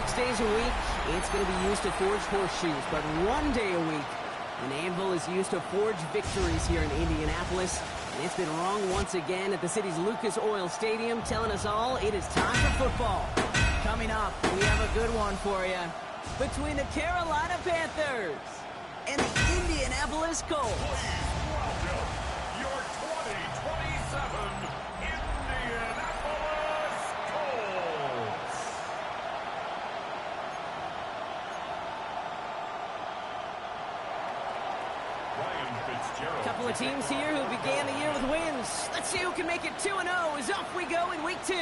6 days a week, it's going to be used to forge horseshoes. But 1 day a week, an anvil is used to forge victories here in Indianapolis. And it's been wrong once again at the city's Lucas Oil Stadium, telling us all it is time for football. Coming up, we have a good one for you. Between the Carolina Panthers and the Indianapolis Colts. Welcome, your 2027 Indianapolis Colts. A couple of teams here who began the year with wins. Let's see who can make it 2-0 as off we go in week 2.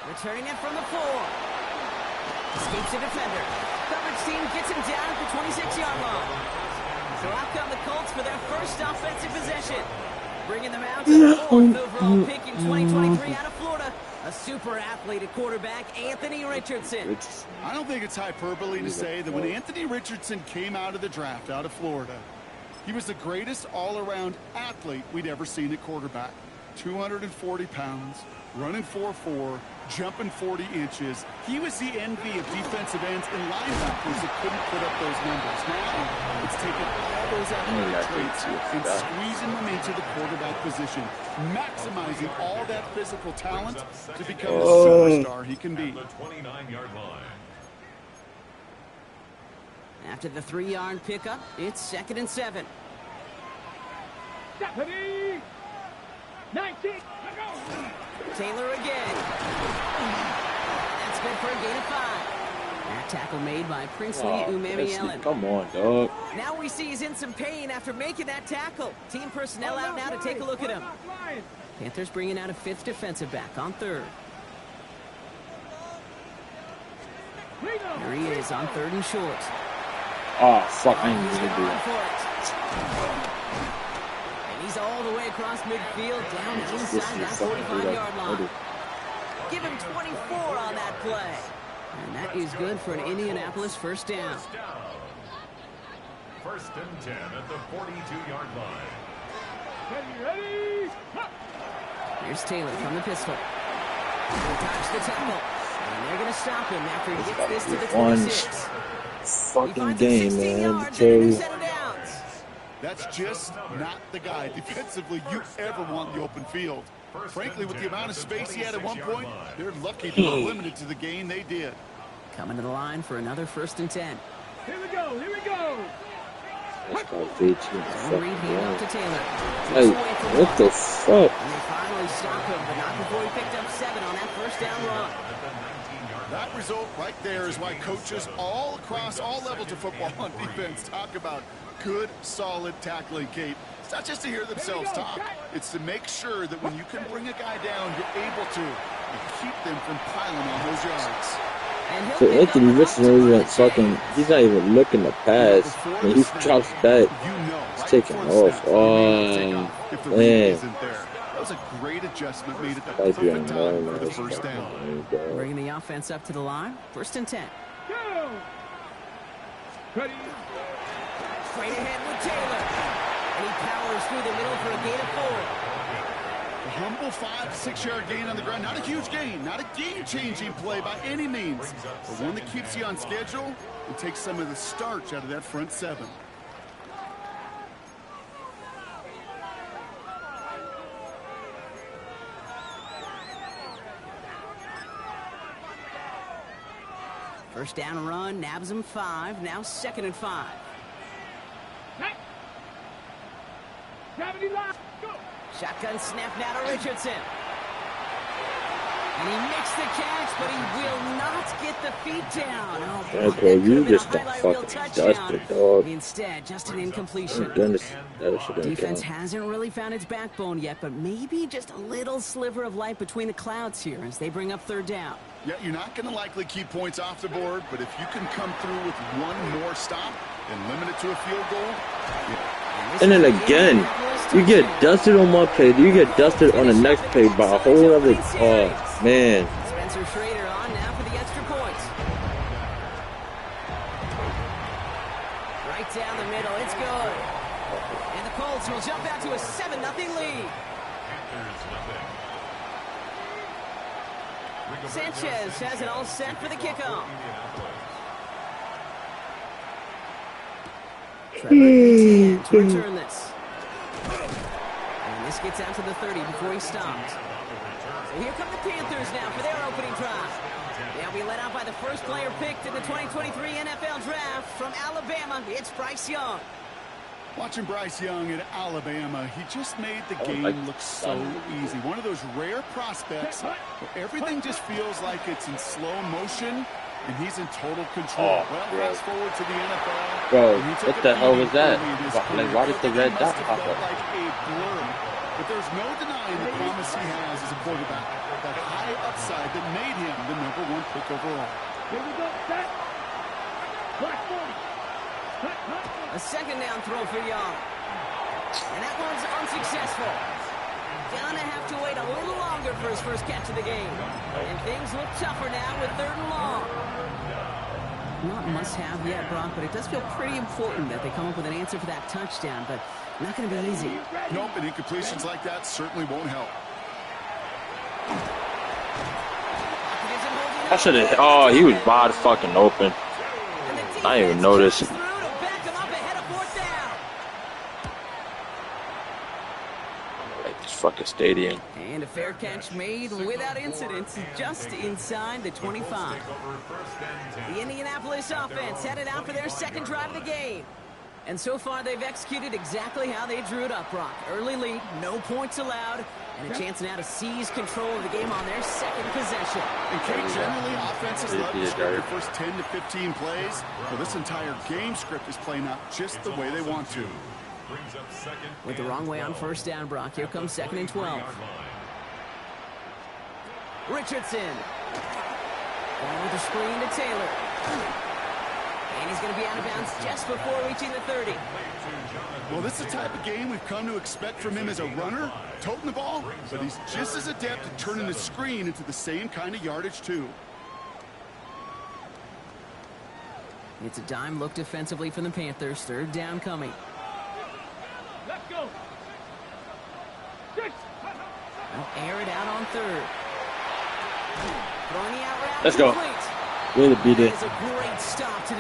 Returning it from the 4. Escapes a defender. Coverage team gets him down at the 26-yard line. So out come the Colts for their first offensive possession. Bringing them out to the 4th overall pick in 2023 out of Florida. A super athlete at quarterback, Anthony Richardson. I don't think it's hyperbole to say that when Anthony Richardson came out of the draft out of Florida, he was the greatest all-around athlete we'd ever seen at quarterback. 240 pounds, running 4.4, jumping 40 inches. He was the envy of defensive ends and linebackers that couldn't put up those numbers. Now, it's taken all those athletic traits and squeezing them into the quarterback position, maximizing all that physical talent to become the superstar he can be. After the 3-yard pickup, it's 2nd and 7. Deputy 19. Taylor again. That's good for a gain of 5. That tackle made by Princely Umemi-Ellen. Come on, dog. Now we see he's in some pain after making that tackle. Team personnel out now to take a look at him. Panthers bringing out a 5th defensive back on 3rd. There he is on 3rd and short. Oh, fuck. I ain't He's gonna do going that. for it. And he's all the way across midfield, down inside that 45-yard line. Give him 24 on that play. And that is good for an Indianapolis first down. 1st and 10 at the 42-yard line. Ready? Here's Taylor from the pistol. Dodge the tackle. And they're going to stop him after he gets this to the 26. Fucking game, man. Terry. That's just not the guy defensively you ever want in the open field. Frankly, with the amount of space he had at one point, they're lucky to be limited to the gain they did. Coming to the line for another 1st and 10. Here we go. Here we go. That's my bitch. Reed handoff to Taylor. Hey, what the fuck? And they finally stop him, but not before he picked up 7 on that first down run. That result right there is why coaches all across all levels of football on defense talk about good, solid tackling, Kate. It's not just to hear themselves talk. It's to make sure that when you can bring a guy down, you're able to and keep them from piling on those yards. So Anthony Richardson isn't fucking, he's not even looking to pass. When he drops back, he's taking off. Oh, man. That was a great adjustment made at the perfect time for the first down. Bringing the offense up to the line. 1st and 10. Go. Ready? Straight ahead with Taylor. And he powers through the middle for a gain of 4. A humble 5 to 6 yard gain on the ground. Not a huge gain. Not a game-changing play by any means. But one that keeps you on schedule and takes some of the starch out of that front 7. First down run, nabs him 5. Now 2nd and 5. Gravity line. Go. Shotgun snap now to Richardson. And he makes the catch, but he will not get the feet down. Oh, boy, Okay, that you could have just been a got highlight reel fucking touchdown. dusted, dog. Instead, just an incompletion. Defense hasn't really found its backbone yet, but maybe just a little sliver of light between the clouds here as they bring up 3rd down. Yeah, you're not going to likely keep points off the board, but if you can come through with one more stop and limit it to a field goal. Yeah. And then again, you get dusted on one play, you get dusted on the next play by a whole other. Oh, man. Spencer Schrader on now for the extra point. Right down the middle, it's good. And the Colts will jump out to a 7-0 lead. Sanchez has it all set for the kickoff. Trevor Etienne to return this. And this gets out to the 30 before he stops. So here come the Panthers now for their opening drive. They'll be led out by the first player picked in the 2023 NFL Draft from Alabama. It's Bryce Young. Watching Bryce Young at Alabama, he just made the game look so easy. One of those rare prospects where everything just feels like it's in slow motion, and he's in total control. Fast forward to the NFL. Bro, what the hell was that? Like, why did the red dot pop up? Like a blur. But there's no denying the promise he has as a quarterback. That high upside that made him the #1 pick overall. Here we go. Set. Black ball. A second down throw for Young. And that one's unsuccessful. Gonna have to wait a little longer for his first catch of the game. And things look tougher now with 3rd and long. Not must-have yet, Brock, but it does feel pretty important that they come up with an answer for that touchdown, but not going to be easy. Nope, and incompletions like that certainly won't help. I should have. Oh, he was wide fucking open. I didn't even notice. Like this fucking stadium. And a fair catch made without incident, just inside the 25. The Indianapolis offense headed out for their second drive of the game. And so far, they've executed exactly how they drew it up, Brock. Early lead, no points allowed, and a chance now to seize control of the game on their second possession. And Kate, generally, offenses love to script the first 10 to 15 plays. Well, this entire game script is playing out just the way they want to. Went the wrong way on first down, Brock. Here comes 2nd and 12. Richardson. Going with the screen to Taylor. And he's going to be out of bounds just before reaching the 30. Well, this is the type of game we've come to expect from him as a runner, toting the ball, but he's just as adept at turning the screen into the same kind of yardage, too. It's a dime look defensively from the Panthers. 3rd down coming. Let's go. They'll air it out on 3rd. Throwing the out route. Let's go. Way to beat it.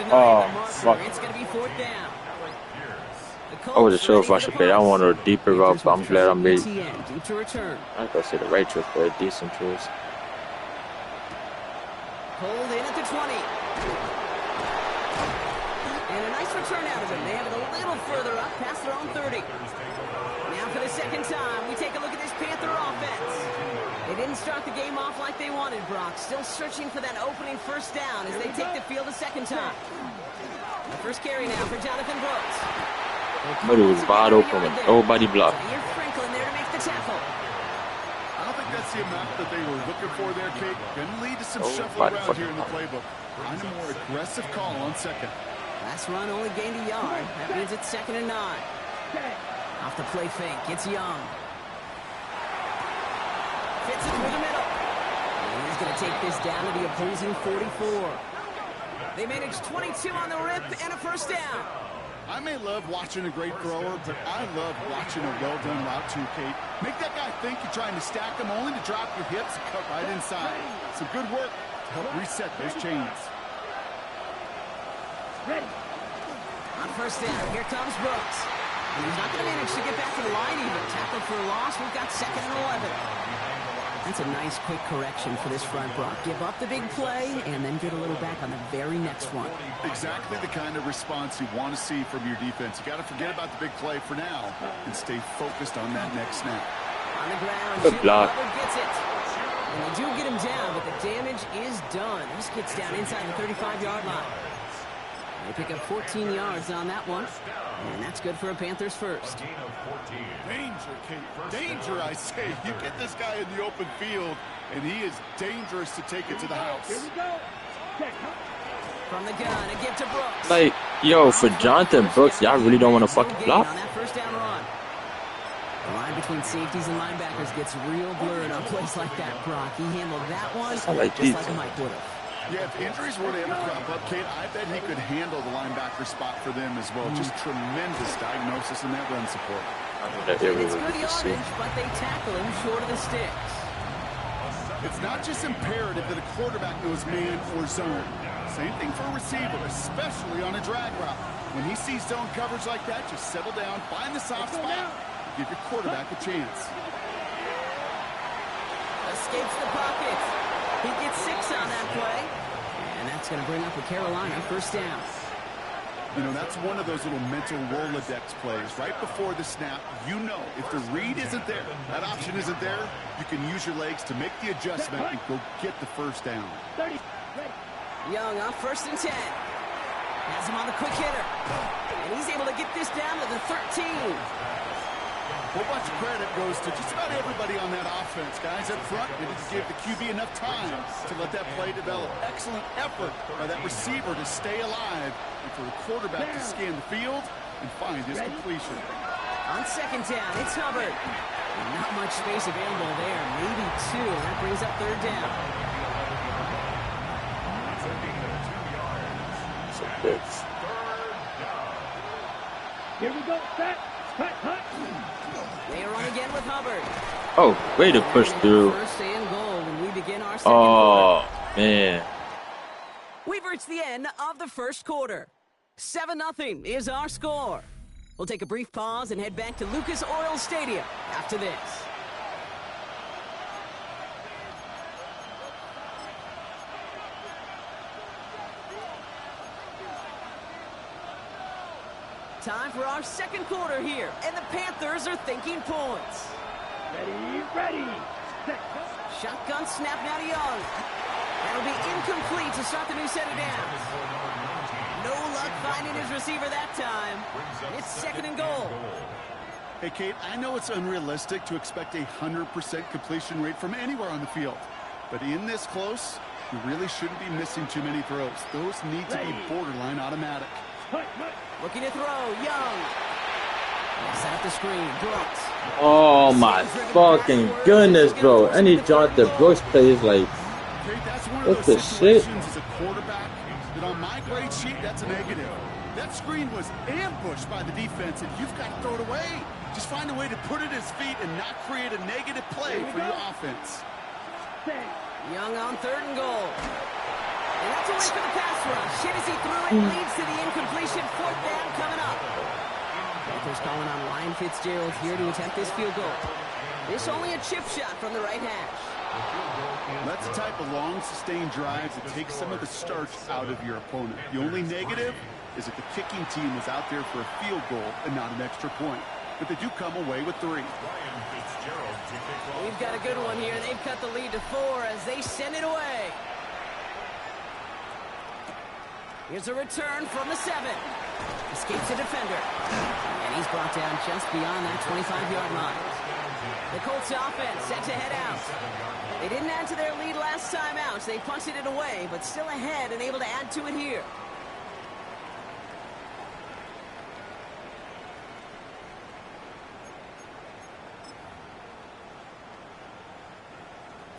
Oh, fuck. It's going to be 4th down. I wasn't sure if I should play that one or deeper route, but I'm glad I made. Deep to return. I ain't gonna say the right choice, but a decent choice. Hold in at the 20. And a nice return out of him. They have it a little further up past their own 30. Now for the second time, we take a look at this Panther offense. They didn't start the game off like they wanted, Brock. Still searching for that opening first down as they take the field a second time. The first carry now for Jonathan Brooks. But it was wide open and nobody blocked. You're Franklin there to make the tackle. I don't think that's the amount that they were looking for there, Kate. Going to lead to some shuffle around here in the playbook. Find a more aggressive call on 2nd. Last run only gained a yard. That means it's 2nd and 9. Off the play fake, it's Young. Fits it through the middle. And he's going to take this down to the opposing 44. They managed 22 on the rip and a first down. I may love watching a great thrower, but I love watching a well-done route too, Kate. Make that guy think you're trying to stack him only to drop your hips and cut right inside. Some good work to help reset those chains. Ready. On first down, here comes Brooks. And he's not going to manage to get back to the line even. Tackled for a loss. We've got 2nd and 11. That's a nice quick correction for this front, Brock. Give up the big play and then get a little back on the very next one. Exactly the kind of response you want to see from your defense. You got to forget about the big play for now and stay focused on that next snap. On the ground, good block. Gets it. And they do get him down, but the damage is done. This gets down inside the 35-yard line. They pick up 14 yards on that one, and that's good for a Panthers first. Danger, Kate. Danger, I say. You get this guy in the open field, and he is dangerous to take it to the house. Here we go. From the gun, a give to Brooks. Like, yo, for Jonathan Brooks, y'all really don't want to fucking block? On that first down run. The line between safeties and linebackers gets real blurred on plays like that, Brock. He handled that one just like Mike would have. Yeah, if injuries were to ever crop up, Kate, I bet he could handle the linebacker spot for them as well. Just tremendous diagnosis in that run support. It's good yardage, but they tackle him short of the sticks. It's not just imperative that a quarterback knows man or zone. Same thing for a receiver, especially on a drag route. When he sees zone coverage like that, just settle down, find the soft spot, and give your quarterback a chance. Escapes the pocket. He gets 6 on that play. And that's going to bring up a Carolina first down. You know, that's one of those little mental Rolodex plays. Right before the snap, you know if the read isn't there, that option isn't there, you can use your legs to make the adjustment and go get the first down. Young on 1st and 10. Has him on the quick hitter. And he's able to get this down to the 13. A whole bunch of credit goes to just about everybody on that offense. Guys up front, they just gave the QB enough time to let that play develop. Excellent effort by that receiver to stay alive and for the quarterback to scan the field and find his completion. On 2nd down, it's Hubbard. Not much space available there, maybe 2. That brings up 3rd down. Here we go, set, cut. They are on again with Hubbard. Oh, way to push through. First and goal when we begin our second Oh, quarter. man. We've reached the end of the first quarter. 7-0 is our score. We'll take a brief pause and head back to Lucas Oil Stadium after this. Time for our second quarter here, and the Panthers are thinking points. Ready. Set. Shotgun snap now to Young. That'll be incomplete to start the new set of downs. No luck finding his receiver that time. It's 2nd and goal. Hey, Kate, I know it's unrealistic to expect a 100% completion rate from anywhere on the field. But in this close, you really shouldn't be missing too many throws. Those need to be borderline automatic. Looking to throw, Young. Set up the screen, Brooks. Oh, my fucking goodness, bro. Any Jonathan Brooks plays like, Kate, that's one of what those the shit? situations as a quarterback that on my grade sheet, that's a negative. That screen was ambushed by the defense, and you've got to throw it away. Just find a way to put it at his feet and not create a negative play for your offense. Young on 3rd and goal. And that's away for the pass rush. Hit as he threw it, leads to the incompletion. 4th down coming up. Panthers calling on Ryan Fitzgerald here to attempt this field goal. This only a chip shot from the right hash. That's the type of long, sustained drives that takes some of the starch out of your opponent. The only negative is that the kicking team was out there for a field goal and not an extra point. But they do come away with 3. We've got a good one here. They've cut the lead to 4 as they send it away. Here's a return from the 7. Escapes the defender. And he's brought down just beyond that 25-yard line. The Colts offense set to head out. They didn't add to their lead last time out, so they punted it away, but still ahead and able to add to it here.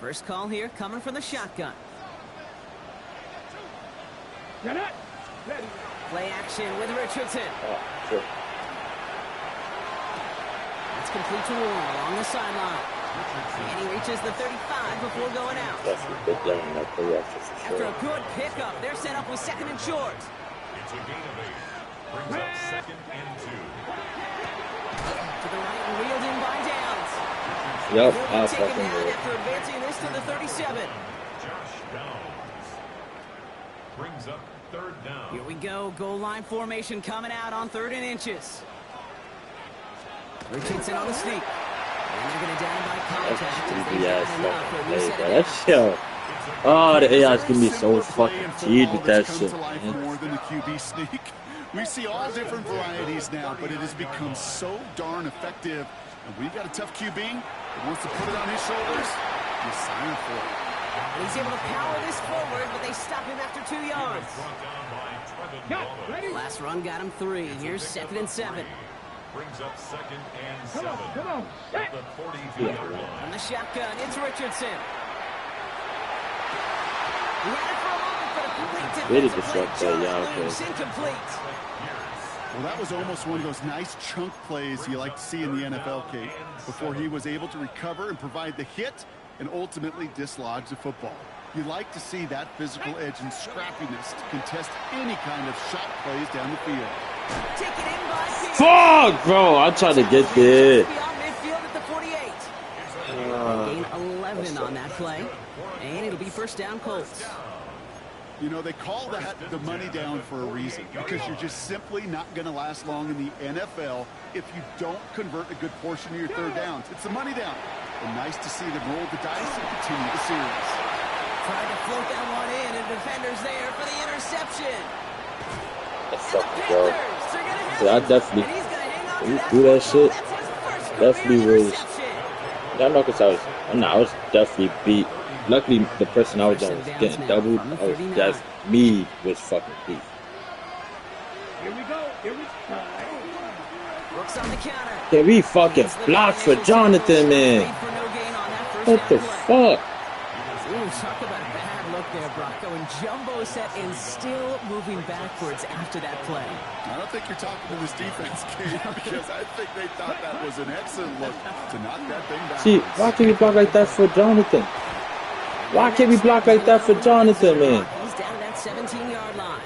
First call here coming from the shotgun. Play action with Richardson. oh, sure. It's complete to Warren along the sideline. And he reaches the 35 before going out. That's a good down in that play action for After sure. a good pickup, they're set up with 2nd and short. It's a gain of 8. Brings up 2nd and 2. To the right and reeled in by Downs. Yep, He'll I be taken fucking down will. after advancing this to the 37. Josh Downs brings up 3rd down. Here we go. Goal line formation coming out on 3rd and inches. Richardson on the sneak. And they're going to down by contact. That's as creepy they've ass got enough for a fucking new play, set bro. of That's downs. Oh, the AI's gonna be so Very similar fucking play in teed with football that that's shit, come to life man. more than the QB sneak. We see all different varieties now, but it has become so darn effective. And we've got a tough QB that wants to put it on his shoulders. You sign up for it. He's able to power this forward, but they stop him after 2 yards. Brought down by Trevin Wallace. Last run got him 3. Here's 2nd and 7. Brings up 2nd and 7. Come on. At the 42-yard line. On the shotgun, it's Richardson. He had it for a moment, but a complete Really defensive play disrupt that, yeah, just okay. loose, incomplete. Well, that was almost one of those nice chunk plays you like to see in the NFL, Kate. Before he was able to recover and provide the hit, and ultimately dislodge the football. You like to see that physical edge and scrappiness to contest any kind of shot plays down the field. Take it in by Pierce. Fuck, bro. I tried to get there. Beyond midfield at the 48. Gain 11 on that play. And it'll be first down Colts. You know, they call that the money down for a reason, because you're just simply not going to last long in the NFL if you don't convert a good portion of your third downs. It's the money down. And nice to see them roll the dice and continue the series. Tried to float that one in, and defender's there for the interception. That's fucking dope. Yeah, I definitely, when you do that shit, definitely was, y'all know, because I was definitely beat. Luckily, the person I was on was getting doubled. Me was fucking beat. Here we go. Here we go. Brooks on the counter. Can we fucking block for Jonathan, man? What the fuck? Ooh, talk about a bad look there, Brock. Going jumbo set and still moving backwards after that play. I don't think you're talking to this defense, Kate, because I think they thought that was an excellent look to knock that thing back. See, why can't we block like that for Jonathan? Why can't we block like that for Jonathan, man? He's down at that 17-yard line.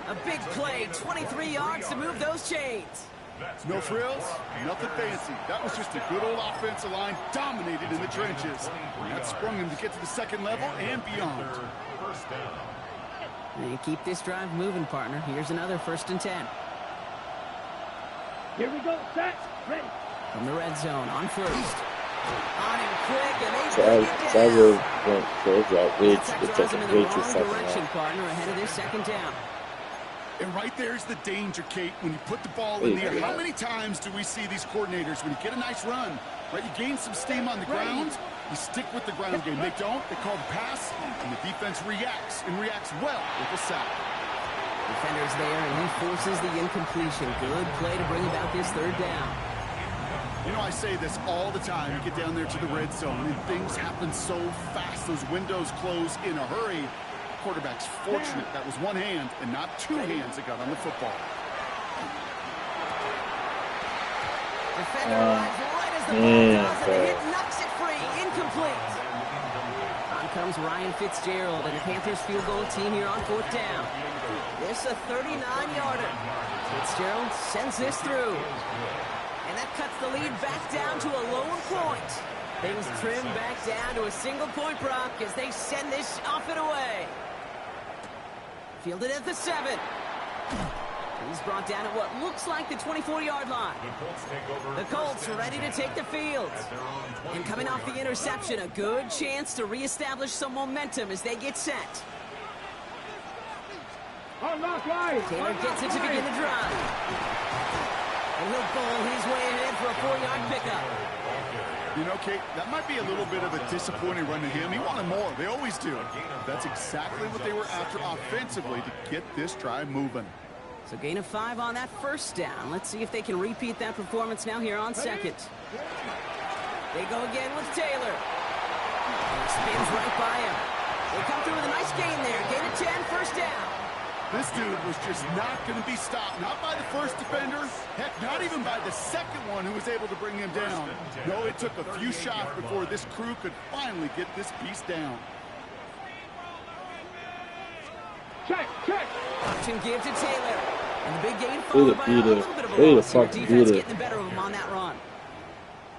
A big play, 23 yards to move those chains. No frills, nothing fancy. That was just a good old offensive line dominated in the trenches. And that sprung him to get to the second level and beyond. And keep this drive moving, partner. Here's another 1st and 10. Here we go. Set. Ready. From the red zone on first. On him quick, and they Trevor went crazy. It took him way too fucking direction, long. partner, ahead of this 2nd down. And right there's the danger, Kate, when you put the ball in the air. How many times do we see these coordinators, when you get a nice run, right, you gain some steam on the ground, you stick with the ground game. They don't, they call the pass, and the defense reacts, and reacts well with the sack. Defender's there, and he forces the incompletion. Good play to bring about this 3rd down. You know, I say this all the time. You get down there to the red zone, and things happen so fast. Those windows close in a hurry. Quarterback's fortunate that was one hand and not two hands that got on the football. Defender arrives right as the ball does, and the hit knocks it free. Incomplete. On comes Ryan Fitzgerald, and the Panthers field goal team here on 4th down. This a 39-yarder. Fitzgerald sends this through. And that cuts the lead back down to a lone point. Things trim back down to a single point, Brock, as they send this off and away. Fielded at the 7. He's brought down at what looks like the 24-yard line. The Colts ready to take the field. And coming off the interception, a good chance to reestablish some momentum as they get set. Taylor gets it to begin the drive. And he'll bowl his way ahead for a 4-yard pickup. You know, Kate, that might be a little bit of a disappointing run to him. He wanted more. They always do. That's exactly what they were after offensively to get this drive moving. So gain of 5 on that 1st down. Let's see if they can repeat that performance now here on 2nd. They go again with Taylor. He spins right by him. They come through with a nice gain there. Gain of 10, 1st down. This dude was just not going to be stopped. Not by the first defender. Heck, not even by the second one who was able to bring him down. No, it took a few shots before this crew could finally get this beast down. Check. Option give to Taylor. And the big gain followed by a little bit of a loss. Defense getting the better of him on that run.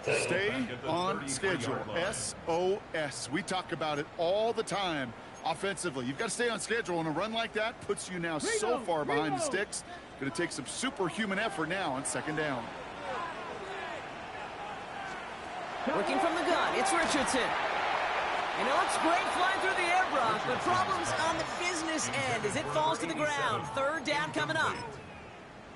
Stay on schedule. SOS. We talk about it all the time. Offensively, you've got to stay on schedule, and a run like that puts you now so far behind the sticks. Going to take some superhuman effort now on 2nd down. Working from the gun, it's Richardson. And it looks great flying through the air, Brock, but problems on the business end as it falls to the ground. 3rd down coming up.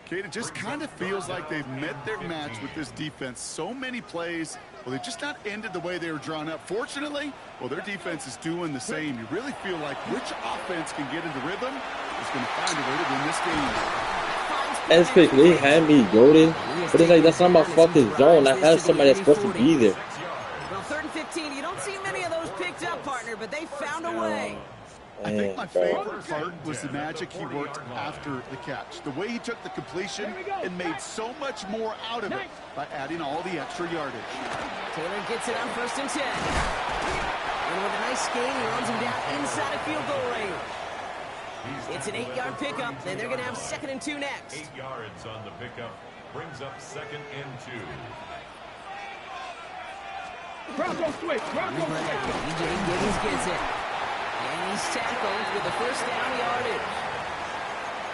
Kate, it just kind of feels like they've met their match with this defense. So many plays, well, they've just not ended the way they were drawn up. Fortunately, well, their defense is doing the same. You really feel like which offense can get into rhythm is going to find a way to win this game. That's quick. They had me goaded, but it's like that's not my fucking zone. I have somebody that's supposed to be there. Well, 3rd and 15, you don't see many of those picked up, partner, but they found a way. I think my favorite part was the magic he worked after the catch. The way he took the completion and made so much more out of it by adding all the extra yardage. Taylor gets it on 1st and 10. And with a nice gain, he runs him down inside a field goal range. It's an 8-yard pickup, and they're going to have 2nd and 2 next. 8 yards on the pickup. Brings up 2nd and 2. Bronco switch. Bronco switch. DJ Gibbons gets it. And he's tackled with a 1st down yardage.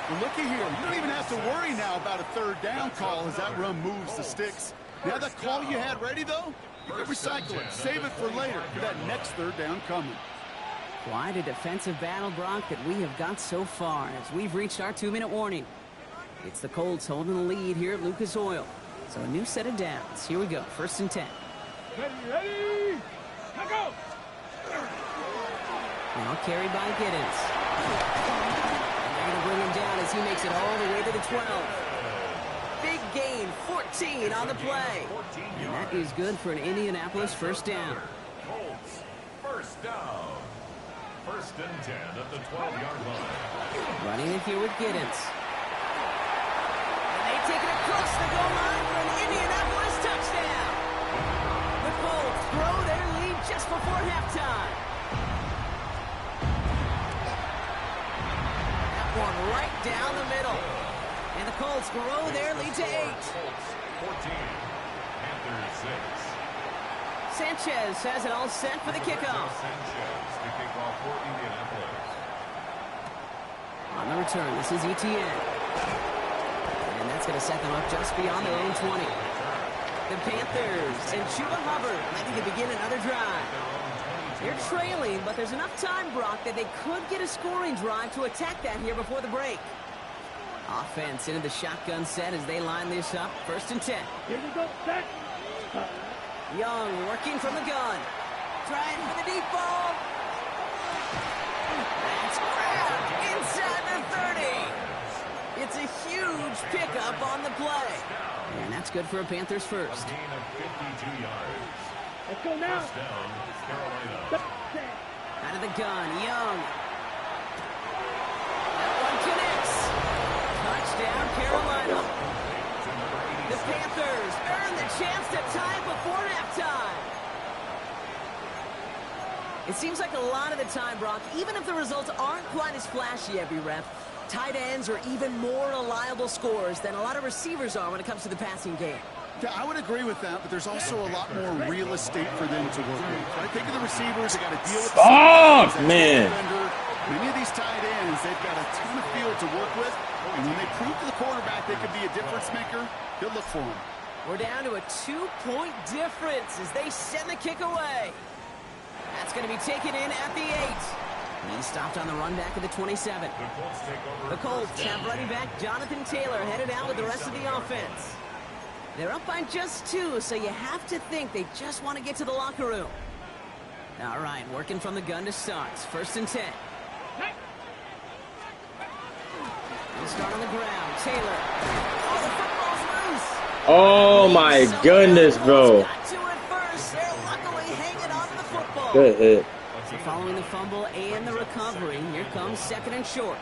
Well, looky here. You don't even have to worry now about a 3rd down call as that run moves the sticks. Now that call you had ready, though, you can recycle it. Save it for later for that next 3rd down coming. Quite a defensive battle, Brock, that we have got so far as we've reached our 2-minute warning. It's the Colts holding the lead here at Lucas Oil. So a new set of downs. Here we go. 1st and 10. Ready. Now go. Now carried by Giddens. And they're going to bring him down as he makes it all the way to the 12. Big gain, 14 on the play. And that is good for an Indianapolis 1st down. Colts, 1st down. 1st and 10 at the 12-yard line. Running it here with Giddens. And they take it across the goal line for an Indianapolis touchdown. The Colts throw their lead just before halftime. That one right down the middle. And the Colts grow their lead to 8. Colts, 14. Panthers, 6. Sanchez has it all set for the kickoff. Sanchez to kick off for Indianapolis. On the return, this is ETN. And that's going to set them up just beyond their own 20. The Panthers and Chuba Hubbard ready to begin another drive. They're trailing, but there's enough time, Brock, that they could get a scoring drive to attack that here before the break. Offense into the shotgun set as they line this up. 1st and 10. Here we go. Set. Young working from the gun. Trying for the deep ball. That's grabbed inside the 30. It's a huge pickup on the play. And that's good for a Panthers 1st. A gain of 52 yards. Let's go now. 1st down, Carolina. Out of the gun, Young. That one connects. Touchdown, Carolina. The Panthers earn the chance to tie it before halftime. It seems like a lot of the time, Brock, even if the results aren't quite as flashy every rep, tight ends are even more reliable scorers than a lot of receivers are when it comes to the passing game. Yeah, I would agree with that, but there's also a lot more real estate for them to work with. I think of the receivers, they got to deal with the man. Many of these tight ends, they've got a ton of field to work with, and when they prove to the quarterback they could be a difference maker, he'll look for them. We're down to a 2-point difference as they send the kick away. That's going to be taken in at the 8. He stopped on the run back at the 27. The Colts have running back Jonathan Taylor headed out with the rest of the offense. They're up by just 2, so you have to think they just want to get to the locker room. All right, working from the gun to start. 1st and 10. We'll start on the ground. Taylor. Oh, the football's loose. Oh my goodness, bro. Got to it first. They're luckily hanging on to the football. Good hit. So following the fumble and the recovery, here comes 2nd and short.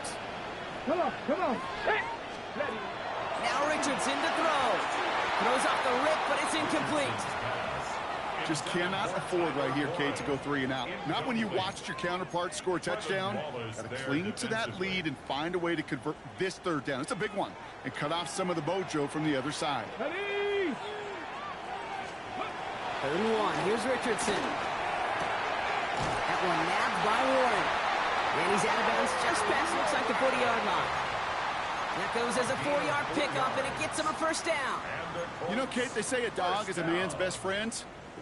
Come on. Hey. Ready. Now Richardson to throw. Throws off the rip, but it's incomplete. Just cannot afford right here, Kate, to go 3 and out. Not when you watched your counterpart score a touchdown. Got to cling to that lead and find a way to convert this 3rd down. It's a big one. And cut off some of the mojo from the other side. Ready. 3rd and 1. Here's Richardson. That one nabbed by Warren. And he's out of bounds just past, looks like the 40-yard line. That goes as a 4-yard pickup, and it gets him a 1st down. You know, Kate, they say a dog is a man's best friend.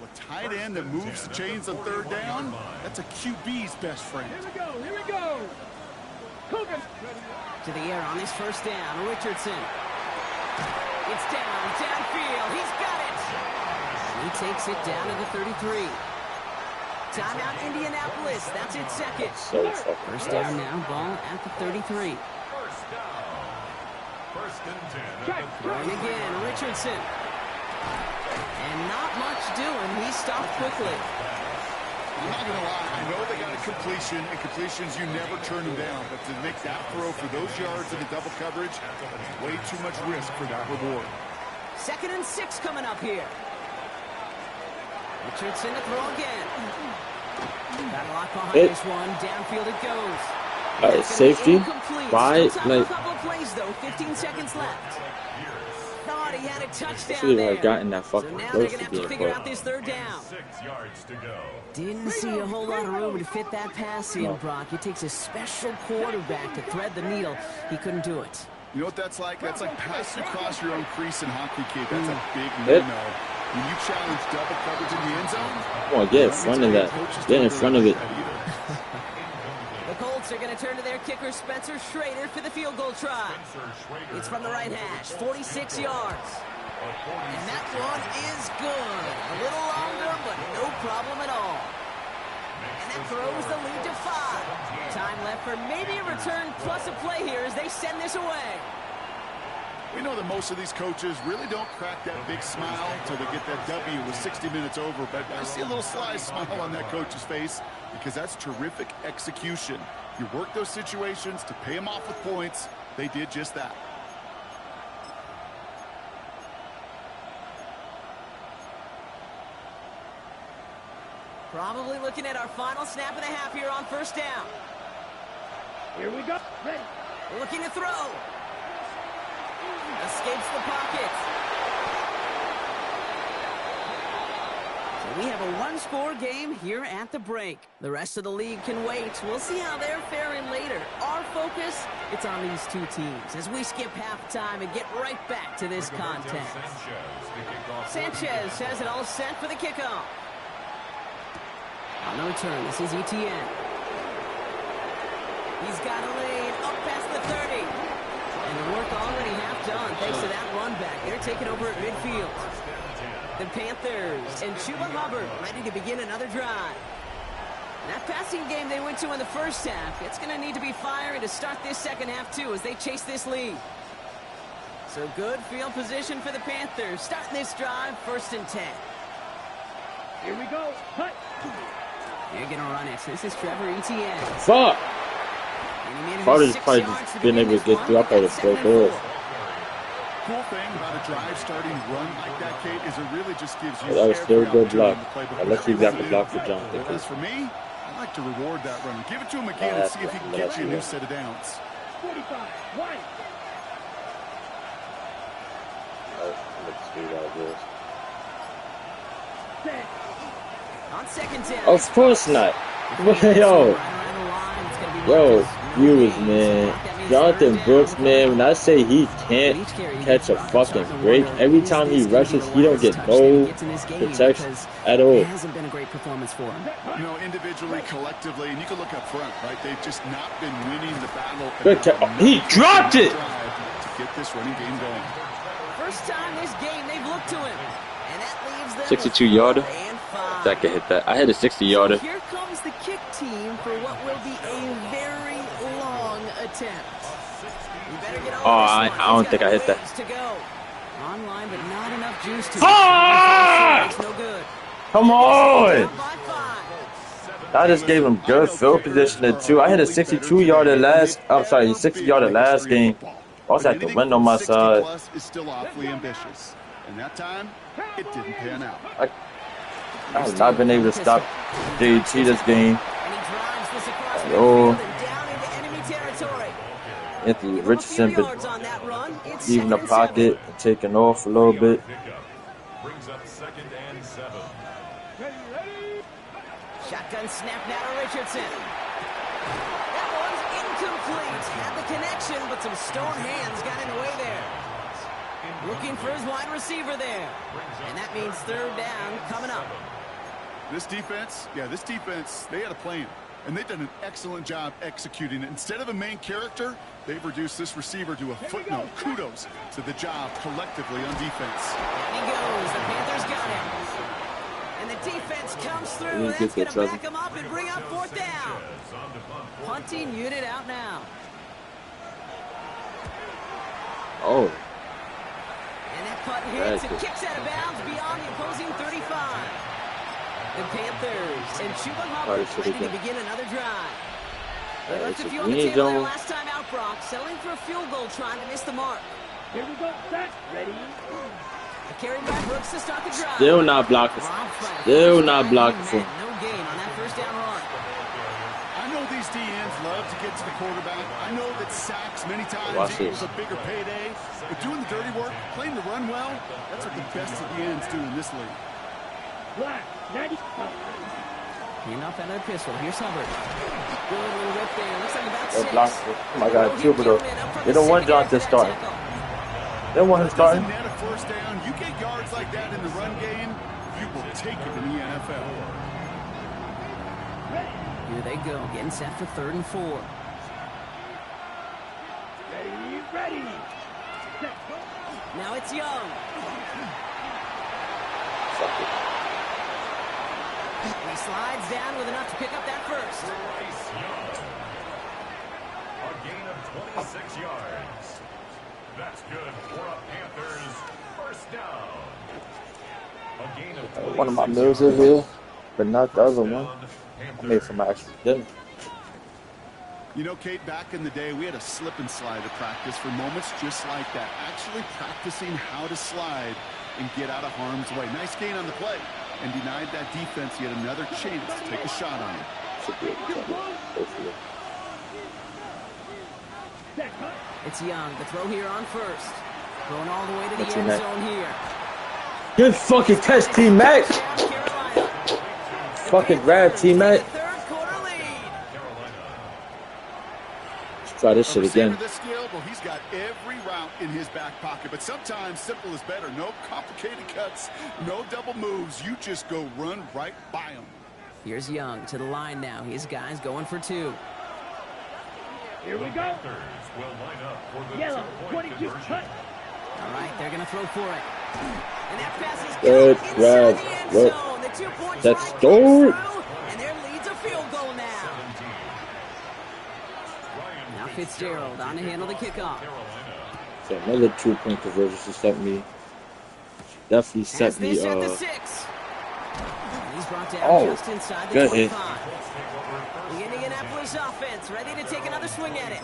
Well, a tight end that moves the chains on 3rd down, that's a QB's best friend. Here we go. Coogan. To the air on his 1st down, Richardson. It's downfield. He's got it. He takes it down to the 33. Timeout, Indianapolis. That's its 2nd. So fucking 1st down now, ball at the 33. 1st and 10. Throwing again, Richardson. And not much doing. He stopped quickly. I'm not going to lie. I know they got a completion, and completions, you never turn them down. But to make that throw for those yards in the double coverage, way too much risk for that reward. 2nd and 6 coming up here. Richardson to throw again. Got a lot behind It. this one. Downfield it goes. All right, safety. Why? Still time for Like, a couple of plays, though. 15 seconds left. Thought he had a touchdown should there. have gotten that So fucking now they're close going to to have to being figure caught. out this third down. 6 yards to go. Didn't see a whole lot of room to fit that pass in, Brock. It takes a special quarterback to thread the needle. He couldn't do it. You know what that's like? That's like passing across your own crease in hockey, kid. That's a big It. no-no. When you challenge double coverage in the end zone, Come on, get in front of that. Get in front of it. The Colts are going to turn to their kicker, Spencer Schrader, for the field goal try. It's from the right hash, 46 yards. And that one is good. A little longer, but no problem at all. And that throws the lead to 5. Time left for maybe a return plus a play here as they send this away. We know that most of these coaches really don't crack that big smile until they get that W with 60 minutes over, but I see a little sly smile on that coach's face because that's terrific execution. You work those situations to pay them off with points. They did just that. Probably looking at our final snap of the half here on first down. Here we go. Ready. Looking to throw. Escapes the pocket. So we have a one-score game here at the break. The rest of the league can wait. We'll see how they're faring later. Our focus, it's on these two teams as we skip halftime and get right back to this contest. Sanchez has it all set for the kickoff. On the return, this is Etienne. He's got a lead up past the 30. And the work already half done thanks to that run back. They're taking over at midfield. The Panthers and Chuba Hubbard ready to begin another drive. That passing game they went to in the first half, it's going to need to be fiery to start this second half too as they chase this lead. So good field position for the Panthers. Starting this drive, 1st and 10. Here we go. Cut. They're going to run it. This is Trevor Etienne. Fuck! Probably just been able to get through. I thought it broke off. Cool thing about a drive starting run like that, Kate, is it really just gives you That was still a good block. I Unless you got the block for John. As for me, I like to reward that run. Give it to him again and see if he can get you a new set of downs. 45. Right. Let's do that, Set. On 2nd down. of course not. Yo, viewers, man. Jonathan Brooks, man, when I say he can't catch a fucking break, every time he rushes, he don't get no protection at all. It hasn't been a great performance for him. You know, individually, collectively, and you can look up front, right? They've just not been winning the battle. He dropped it! To get this running game going. First time this game, they've looked to him. And that leaves them 62 yarder. and 5. That could hit that. I hit a 60 yarder. Here comes the kick team for what will be a very long attempt. You better get over I don't think I hit that. To go. Online, but not enough juice to Fuck! It's no good. Come on! Down by 5. I just gave him good field position too. I hit a 62 yarder last. I'm sorry, 60 yarder last game. I was at the window on my side. Plus is still awfully ambitious, and that time it didn't pan out. I have not been able to stop JT this game. And he drives this across the Oh. field and down into enemy territory. Anthony Give him a Richardson few been yards on that run. It's leaving the 2nd and pocket 7. and taking off a little bit. Brings up 2nd and 7. Shotgun snap now to Richardson. That one's incomplete. Had the connection, but some stone hands got in the way there. Looking for his wide receiver there. And that means 3rd down coming up. This defense, they had a plan, and they've done an excellent job executing it. Instead of a main character, they've reduced this receiver to a footnote. Kudos to the job collectively on defense. And he goes. The Panthers got him. And the defense comes through. That's going to back him up and bring up 4th down. Punting unit out now. Oh, And that punt hits and kicks out of bounds beyond the opposing 35. The Panthers and Chuba Hubbard ready to begin another drive. They left a few on the table there last time out, Brock, settling for a field goal trying to miss the mark. Here we go. Set. Ready. A carry by Brooks to start the drive. still not blocking. Still not blocking for him. No gain on that 1st down run. I know these DNs love to get to the quarterback. I know that sacks many times equals a bigger payday. But doing the dirty work, playing the run well, that's what the best of the ends do in this league. Black, 90. Hand off out of the pistol. Here's Hubbard. Good little whip there. Looks like about They 6. blocked it. Oh my God, Cupido. They don't want John to start. They don't want him starting. Net a first down. You get yards like that in the run game, you will take it in the NFL. Here they go, getting set for 3rd and 4. Ready. Now it's Young. He slides down with enough to pick up that first. A gain of 26 yards. That's good for a Panthers first down. A gain of 26 one of my meals in here, but not the other one. I made for my actual dinner. You know, Kate, back in the day, we had a slip and slide to practice for moments just like that. Actually practicing how to slide and get out of harm's way. Nice gain on the play. And denied that defense yet another chance to take a shot on it. It's Young. The throw here on first. Going all the way to the end zone here. Good fucking catch, T-Mac. Fucking grab, T-Mac. Let's try this shit again. Well, he's got every route in his back pocket, but sometimes simple is better. No complicated cuts, no double moves. You just go run right by him. Here's Young to the line now. His guys going for 2. Here we go. Yellow, 22 cut. All right, they're going to throw for it. And that pass is good grab. inside the end zone. The 2 points That's right dope. And their lead's a field goal now. Now Fitzgerald on to handle the kickoff. So another 2-point conversion to set me. Definitely set me. He's brought down just inside the 25. The Indianapolis offense ready to take another swing at it.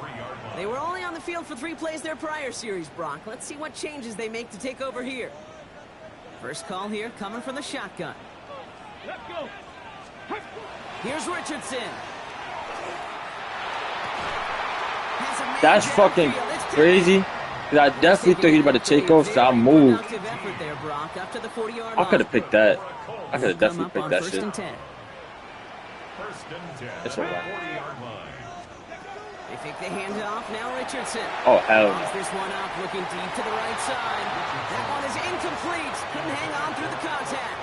They were only on the field for 3 plays their prior series, Brock. Let's see what changes they make to take over here. First call here coming from the shotgun. Let's go. Here's Richardson. That's fucking crazy. I definitely thought he was about to take off, so I moved. I could have picked that. I could have definitely picked that shit. It's alright. They think they hand it off now, Richardson. Oh, hell. This one up, looking deep to the right side. That one is incomplete. Couldn't hang on through the contact.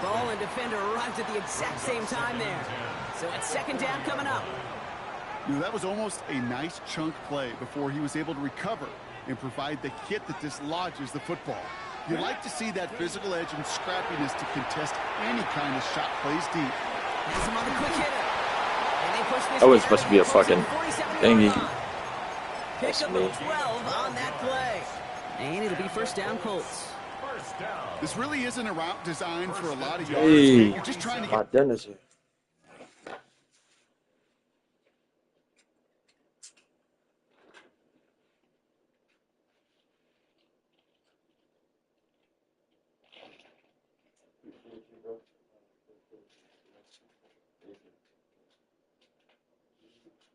Ball and defender arrived at the exact same time there. So it's 2nd down coming up. You know, that was almost a nice chunk play before he was able to recover and provide the hit that dislodges the football. You like to see that physical edge and scrappiness to contest any kind of shot plays deep. Has him on the quick hitter. And they push this That was supposed to be a fucking thingy. Pick up the 12 on that play. And it'll be first down, Colts. This really isn't a route designed for a lot of yards. Hey, You're just trying to my get... goodness.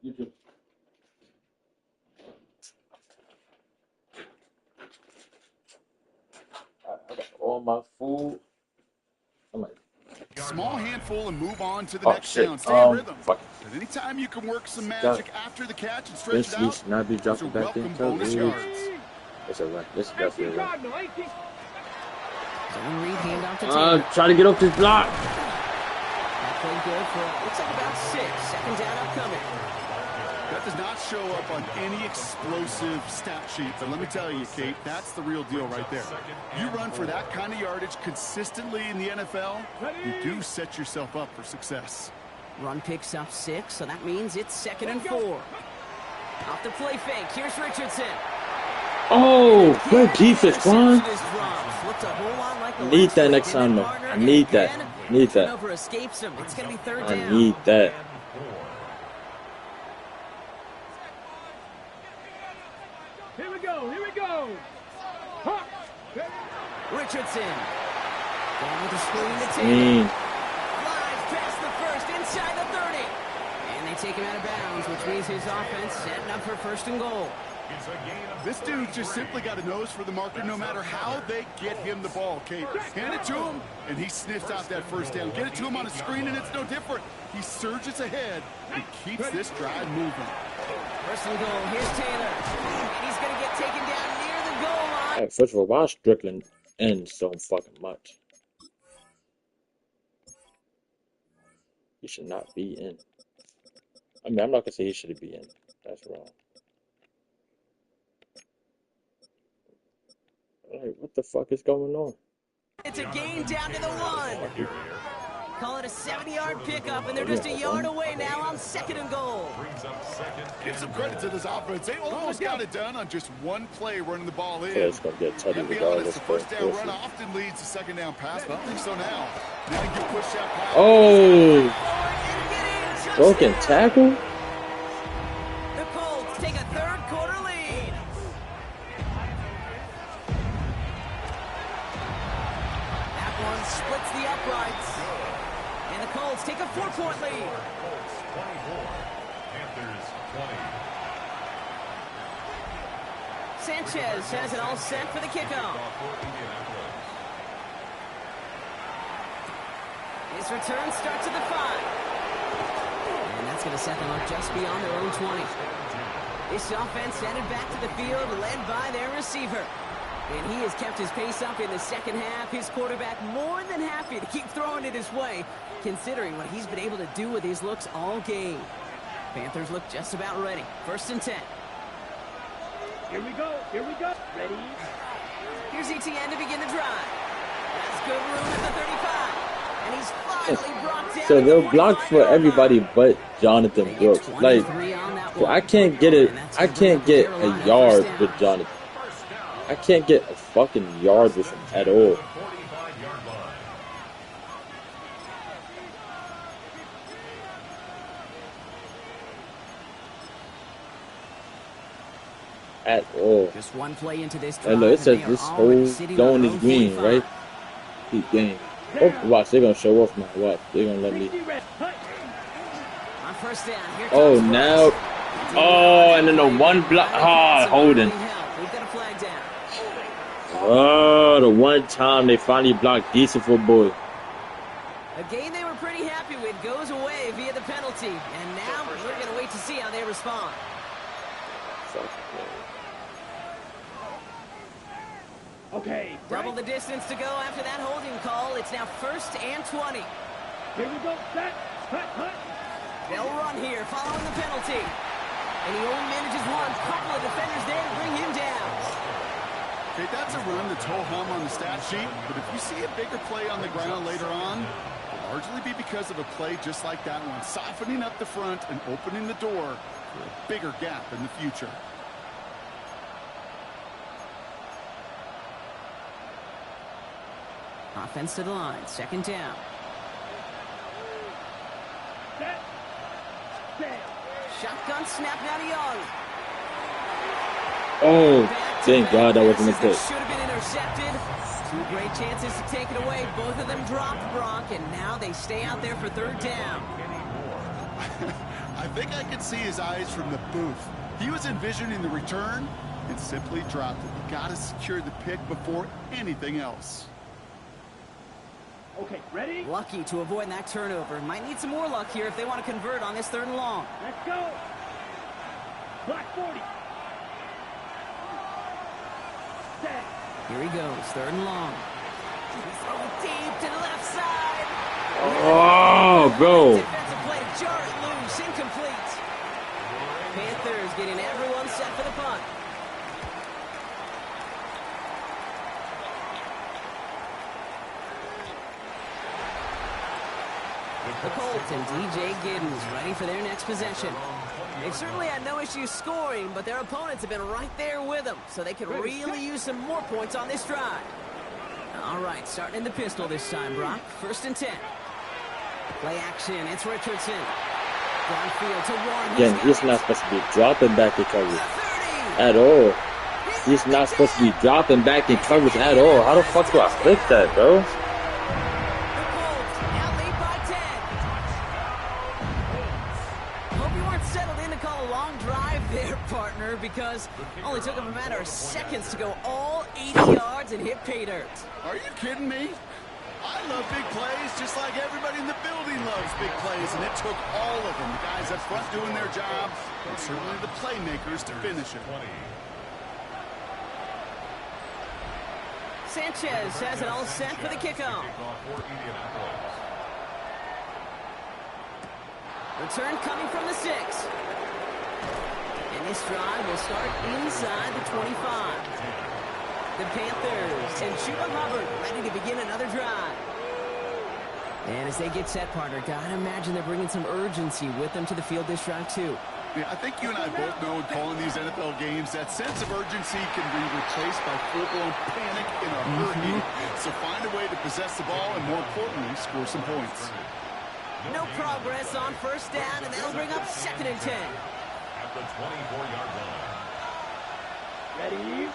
You too. I got all my food. Small handful and move on to the next down. Stay in rhythm. But anytime you can work some magic after the catch and stretch it out, should not be dropping back welcome bonus yards. It's a run. This is definitely a run. Zone read handoff to Taylor. Try to get off this block. That played good for, looks like about 6. 2nd down upcoming. That does not show up on any explosive stat sheet, but let me tell you, Kate, that's the real deal right there. You run for that kind of yardage consistently in the NFL, you do set yourself up for success. Run picks up 6, so that means it's 2nd and 4. Off the play fake, here's Richardson. Oh, good defense, Quan. I need that next time, though. I need that. Need that. I need that. Here we go. Here we go. Huh. Richardson. Going with the screen to Taylor. Mm. Flies past the first, inside the 30. take him out of bounds, which means his offense setting up for 1st and goal. It's a gain of This dude just simply got a nose for the marker no matter how they get him the ball, Kate. Hand it to him, and he sniffs out that 1st down. Get it to him on a screen, and it's no different. He surges ahead and keeps this drive moving. 1st and goal. Here's Taylor. And he's going to get taken down near the goal line. Hey, first of all, why is Strickland in so fucking much? He should not be in. I mean, I'm not gonna say he should be in. That's wrong. Like, what the fuck is going on? It's a gain down to the 1. Call it a 70-yard pickup, and they're just a yard away now on 2nd and goal. brings up 2nd. Give some credit to this offense. They almost got it done on just one play running the ball in. Yeah, it's gonna get Teddy And to be honest, regardless. the 1st down run often leads to 2nd down pass, but I don't think so now. Now you push that pass. Oh, broken tackle. The Colts take a 3rd quarter lead. That one splits the uprights. And the Colts take a 4-point lead. Colts 24, Panthers 20. Sanchez has it all set for the kickoff. His return starts at the 5. And that's going to set them up just beyond their own 20. This offense headed back to the field, led by their receiver. And he has kept his pace up in the 2nd half. His quarterback more than happy to keep throwing it his way, considering what he's been able to do with his looks all game. Panthers look just about ready. 1st and 10. Here we go. Here we go. Ready? Here's Etienne to begin the drive. That's good room at the 35. And he's finally brought down. So they'll block for everybody but Jonathan Brooks. Like, I can't get it. I can't get a yard with Jonathan. I can't get a fucking yard with him at all. 45-yard line. At all. Just one play into this And look, it says this whole zone is green, right? Keep game. Oh, watch, they're gonna show off now. Watch, they're gonna let me. On 1st down, here Oh, comes now. Oh, and then the one block. Ah, holding. We've got a flag down. Oh, the one time they finally blocked decent for boy. A game they were pretty happy with goes away via the penalty. And now we're going to wait to see how they respond. Okay. Double the distance to go after that holding call. It's now 1st and 20. Here we go. Set. Cut. They'll run here following the penalty. And he only manages one. Couple of defenders there to bring him down. Okay, that's a run that's ho-hum on the stat sheet, but if you see a bigger play on the ground later on, it'll largely be because of a play just like that one, softening up the front and opening the door for a bigger gap in the future. Offense to the line. 2nd down. Set. Shotgun snap now to Young. Oh, thank God that wasn't a pick. Should have been intercepted. 2 great chances to take it away. Both of them dropped, Brock, and now they stay out there for 3rd down. I think I could see his eyes from the booth. He was envisioning the return and simply dropped it. You got to secure the pick before anything else. Okay, ready? Lucky to avoid that turnover. Might need some more luck here if they want to convert on this 3rd and long. Let's go. Black 40. Set. Here he goes. 3rd and long. He's throwing deep to the left side. Oh, bro. Defensive play. Jar it loose. Incomplete. Panthers getting everyone set for the punt. The Colts and DJ Giddens ready for their next possession. They've certainly had no issues scoring, but their opponents have been right there with them, so they could really use some more points on this drive. All right, starting in the pistol this time, Brock. 1st and 10. Play action. It's Richardson. Downfield to Warren. Again, he's not supposed to be dropping back in coverage at all. He's not supposed to be dropping back in coverage at all. How the fuck do I fix that, bro? call a long drive there, partner, because only took him a matter of seconds to go all 80 yards and hit pay dirt. Are you kidding me? I love big plays just like everybody in the building loves big plays, and it took all of them, the guys up front doing their job, and certainly the playmakers to finish it. Sanchez has it all set for the kickoff. Return coming from the 6. And this drive will start inside the 25. The Panthers and Chuba Hubbard ready to begin another drive. And as they get set, partner, gotta imagine they're bringing some urgency with them to the field this drive, too. Yeah, I think you and I both know in calling these NFL games that sense of urgency can be replaced by full-blown panic in a hurry. So find a way to possess the ball and, more importantly, score some points. No progress on first down, and that'll bring up 2nd and 10. At the 24-yard line.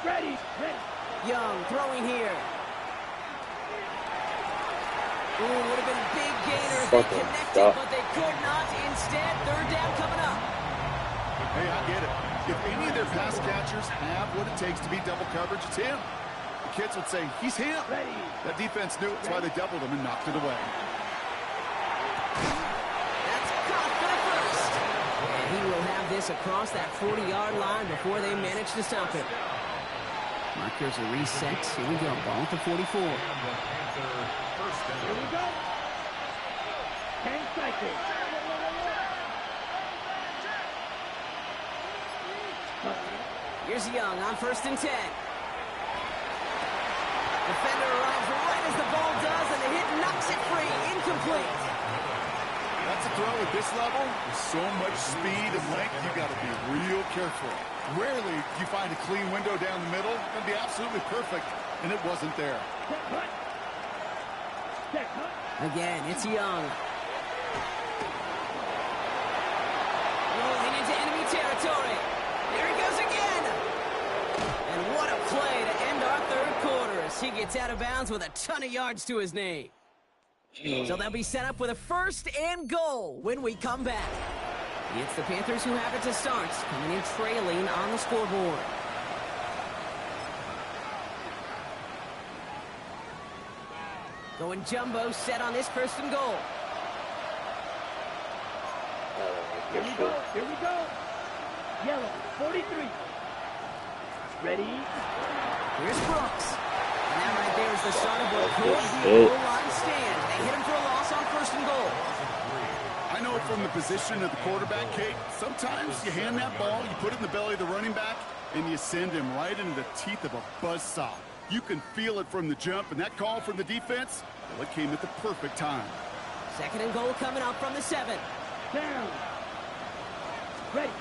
Ready. Young throwing here. Ooh, would have been a big gainer if they connected, but they could not. Instead, 3rd down coming up. Hey, I get it. If any of their pass catchers have what it takes to beat double coverage, it's him. The kids would say, he's him. That defense knew it's why they doubled him and knocked it away. That's caught for the 1st. And he will have this across that 40-yard line before they manage to stop him. Markers are reset. Here we go. Ball at the 44. Here we go. 10 seconds. Here's Young on 1st and 10. Defender arrives right as the ball does, and the hit knocks it free. Incomplete. That's a throw at this level. With so much speed and length, you got to be real careful. Rarely do you find a clean window down the middle. It'd be absolutely perfect, and it wasn't there. Again, it's Young. Rolling into enemy territory. There he goes again. And what a play to end our 3rd quarter as he gets out of bounds with a ton of yards to his name. So they'll be set up with a 1st and goal when we come back. It's the Panthers who have it to start, coming in trailing on the scoreboard. Going jumbo set on this 1st and goal. Here we go. Yellow, 43. Ready? Here's Brooks. And that right there is the start of what could be a goal line stand. They hit him for a loss on 1st and goal. I know from the position of the quarterback, Kate, sometimes you hand that ball, you put it in the belly of the running back, and you send him right into the teeth of a buzzsaw. You can feel it from the jump, and that call from the defense, well, it came at the perfect time. 2nd and goal coming up from the 7. Down. Ready.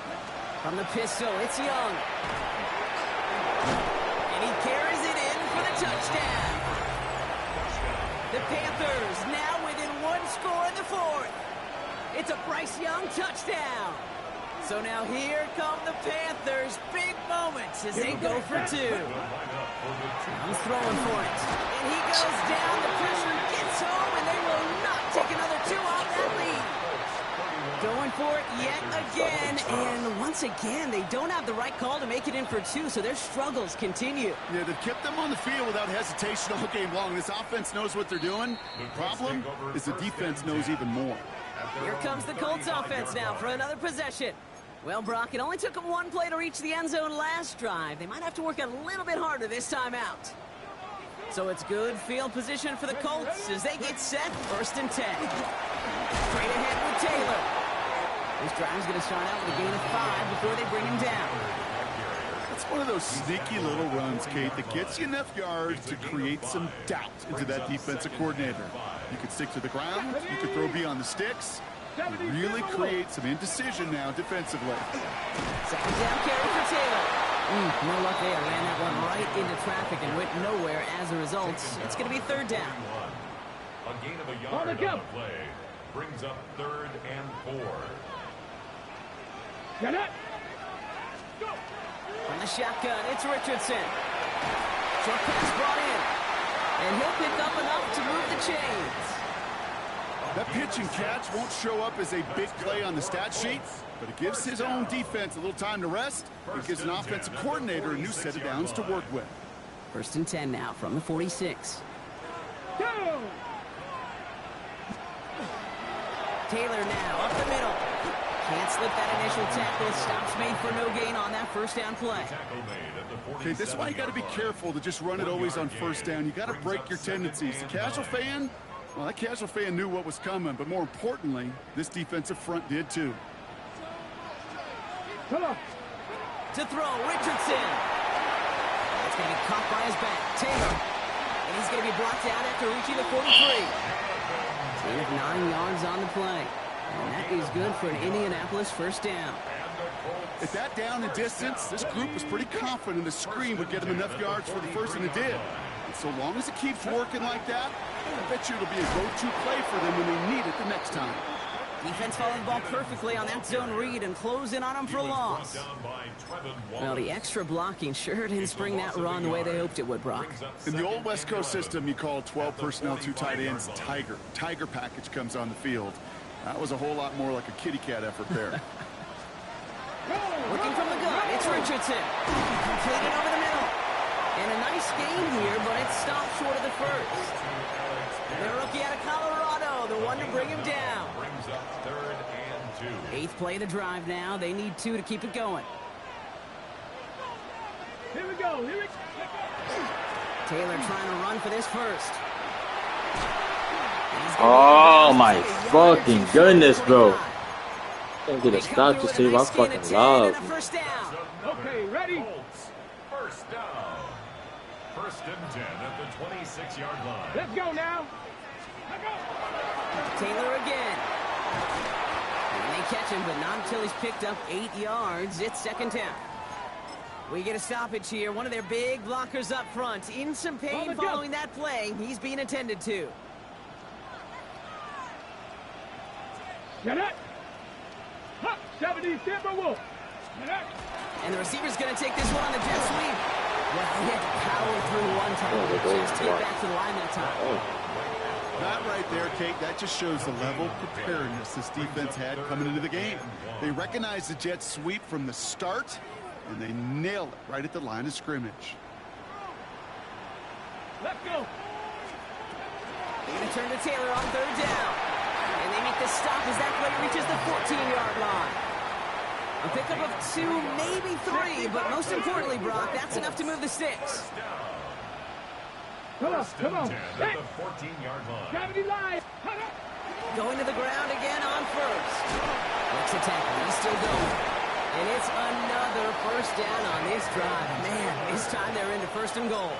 From the pistol, it's Young. And he carries it in for the touchdown. The Panthers now within 1 score in the 4th. It's a Bryce Young touchdown. So now here come the Panthers' big moments as they go for 2. He's throwing for it. And he goes down. The pressure gets home, and they will not take another 2 off that lead. Going for it yet again, and once again, they don't have the right call to make it in for 2, so their struggles continue. Yeah, they've kept them on the field without hesitation all game long. This offense knows what they're doing. The problem is the defense knows even more. Here comes the Colts offense now for another possession. Well, Brock, it only took them 1 play to reach the end zone last drive. They might have to work a little bit harder this time out. So it's good field position for the Colts as they get set, 1st and 10. Straight ahead with Taylor. This drive's going to start out with a gain of 5 before they bring him down. It's one of those sneaky little runs, Kate, that gets you enough yards to create some doubt into that defensive coordinator. You could stick to the ground, you could throw beyond the sticks, really create some indecision now defensively. 2nd down carry for Taylor. No luck there. Ran that one right into traffic and went nowhere as a result. It's going to be 3rd down. A gain of a yard on the play brings up 3rd and 4. Get it. From the shotgun, it's Richardson. Short pass brought in. And he'll pick up enough to move the chains. That pitch and catch won't show up as a big play on the stat sheet, but it gives his own defense a little time to rest. It gives an offensive coordinator a new set of downs to work with. 1st and 10 now from the 46. Go! Taylor now up the middle. Can't slip that initial tackle. Stops made for no gain on that 1st down play. Okay, this is why you got to be careful to just run it always on 1st down. You got to break your tendencies. The casual fan, well, that casual fan knew what was coming, but more importantly, this defensive front did too. Come on. To throw, Richardson. That's going to be caught by his back. Taylor. And he's going to be blocked out after reaching the 43. Gain of 9 yards on the play. And that is good for an Indianapolis 1st down. At that down and distance, this group was pretty confident the screen would get them enough yards for the first, and it did. And so long as it keeps working like that, I bet you it'll be a go-to play for them when they need it the next time. Defense following the ball perfectly on that zone read and close in on him for a loss. Well, the extra blocking sure didn't spring that run the way they hoped it would, Brock. In the old West Coast system, you call 12 personnel, 2 tight ends, Tiger. Tiger package comes on the field. That was a whole lot more like a kitty cat effort there. Looking from the gun, it's Richardson. Completed over the middle. And a nice gain here, but it stopped short of the 1st. The rookie out of Colorado, the one to bring him down. 8th play of the drive now. They need 2 to keep it going. Here we go. Here we go. Taylor trying to run for this 1st. Oh my fucking goodness, bro. Can't get a stop to save my fucking love. Okay, ready? Colts, 1st down. 1st and 10 at the 26-yard line. Let's go now. Taylor again. And they catch him, but not until he's picked up 8 yards. It's 2nd down. We get a stoppage here. One of their big blockers up front. In some pain following that play. He's being attended to. Get it. 70 Timberwolves. And the receiver's going to take this one on the jet sweep. Well, he had to power through one time. Just to get back to the line that time. That right there, Kate, that just shows the level of preparedness this defense had coming into the game. They recognized the jet sweep from the start, and they nailed it right at the line of scrimmage. Let's go. They're going to turn to Taylor on 3rd down. And they make the stop as that play reaches the 14-yard line. A pickup of 2, maybe 3, but most importantly, Brock, that's enough to move the sticks. Come on, come on. At the 14-yard line. 70 line. Going to the ground again on 1st. Let's attack him. He's still going. And it's another 1st down on this drive. Man, this time they're into 1st and goal.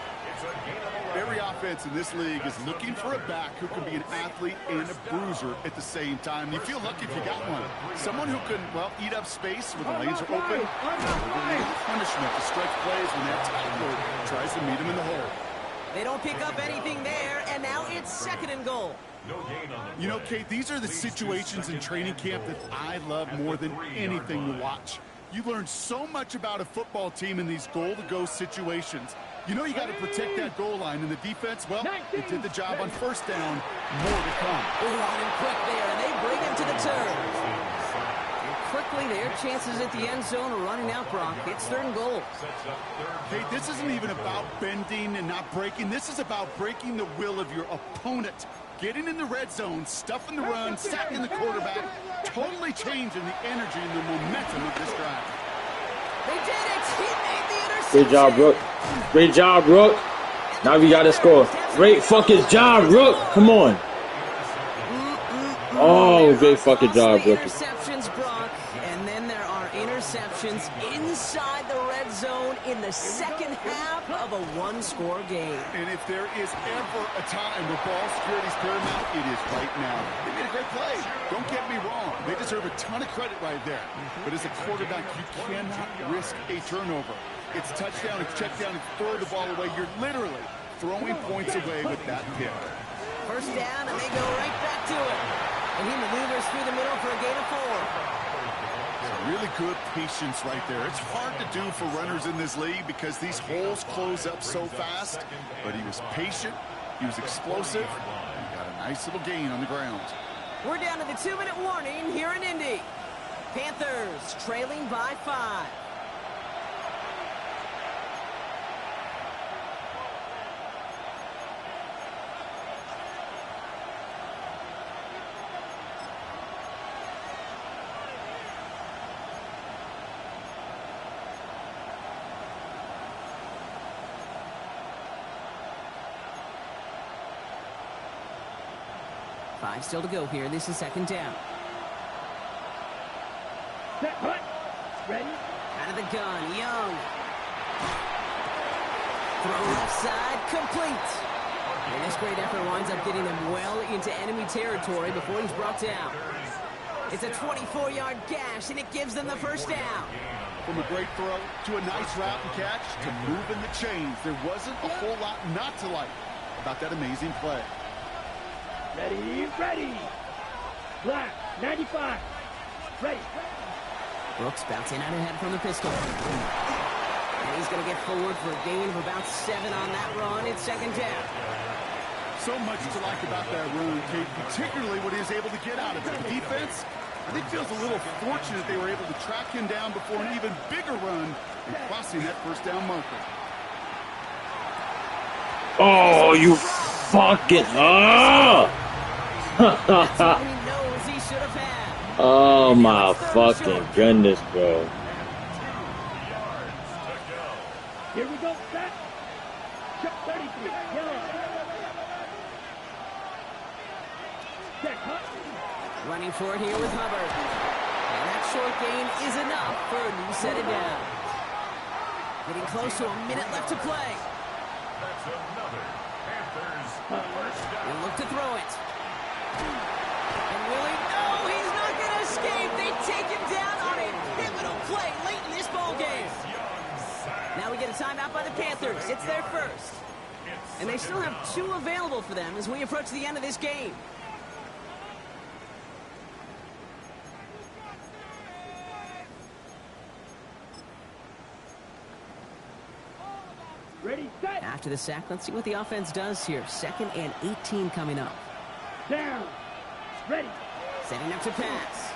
Every offense in this league is looking for a back who can be an athlete and a bruiser at the same time. You feel lucky if you got one. Someone who can, well, eat up space when the lanes are open. Punishment to stretch plays when that tackler tries to meet him in the hole. They don't pick up anything there, and now it's 2nd and goal. You know, Kate, these are the situations in training camp that I love more than anything to watch. You learn so much about a football team in these goal-to-go situations. You know you got to protect that goal line, and the defense, well, it did the job on 1st down. More to come. Loud and quick there, and they bring him to the turn. And quickly, their chances at the end zone are running out, Brock. It's 3rd and goal. Hey, this isn't even about bending and not breaking. This is about breaking the will of your opponent. Getting in the red zone, stuffing the run, sacking the quarterback, totally changing the energy and the momentum of this drive. They did it! He made the interception! Great job, Rook. Great job, Rook. Now we got to score. Great fucking job, Rook. Come on. Oh, great fucking job, Rook. Interceptions, Brock. And then there are interceptions inside the red zone in the 2nd half of a 1-score game. And if there is ever a time where ball security is paramount, it is right now. They made a great play. Don't get me wrong. They deserve a ton of credit right there. But as a quarterback, you cannot risk a turnover. It's touchdown, it's check down, it's throw the ball away. You're literally throwing points away with that pick. 1st down, and they go right back to it. And he maneuvers through the middle for a gain of 4. Really good patience right there. It's hard to do for runners in this league because these holes close up so fast. But he was patient, he was explosive, and he got a nice little gain on the ground. We're down to the 2-minute warning here in Indy. Panthers trailing by 5. Five still to go here. This is second down. Set, hut. Ready? Out of the gun, Young. Throw left side, complete. And this great effort winds up getting them well into enemy territory before he's brought down. It's a 24-yard gash, and it gives them the first down. From a great throw to a nice route and catch to moving the chains, there wasn't a whole lot not to like about that amazing play. Ready, ready. Black, 95. Ready. Brooks bouncing out ahead from the pistol. And he's going to get forward for a gain of about 7 on that run. It's second down. So much to like about that run, Kate, particularly what he was able to get out of it. The defense, I think, feels a little fortunate they were able to track him down before an even bigger run and crossing that first down marker. Oh, you fucking... That's what he knows he should have had. Oh my fucking goodness, bro. Here we go, set. Check 33. Yellow. Set, hut. Running for it here with Hubbard. And that short gain is enough for a new set of downs. Getting close to a minute left to play. That's another Panthers first down. And look to throw it. And Willie, no, he's not going to escape. They take him down on a pivotal play late in this ball game. Now we get a timeout by the Panthers. It's their first. And they still have 2 available for them as we approach the end of this game. Ready, set. After the sack, let's see what the offense does here. 2nd and 18 coming up. Down. Ready. Setting up to pass.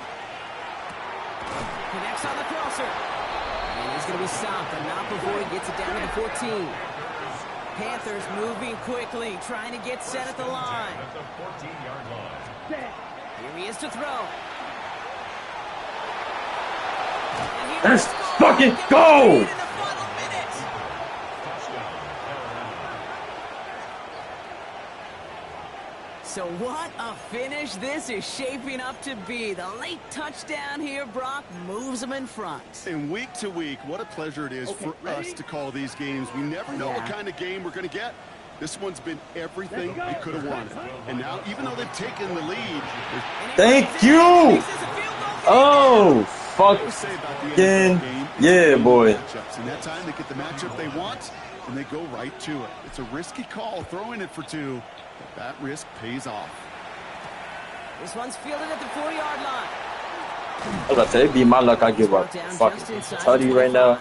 Connects on the crosser. And he's going to be stopped, but not before he gets it down to the 14. Panthers moving quickly, trying to get set at the line. At the 14-yard line. Set. Here he is to throw. Let's fucking go! So what a finish this is shaping up to be. The late touchdown here, Brock, moves them in front. And week to week, what a pleasure it is for us to call these games. We never know what kind of game we're going to get. This one's been everything we could have wanted. And now, even though they've taken the lead... Thank you! Oh, fucking yeah, boy. And that time they get the matchup they want, and they go right to it. It's a risky call, throwing it for 2. But that risk pays off. This one's fielded at the 4-yard line. I was about to say, it'd be my luck I give up. Fucking tell you right now,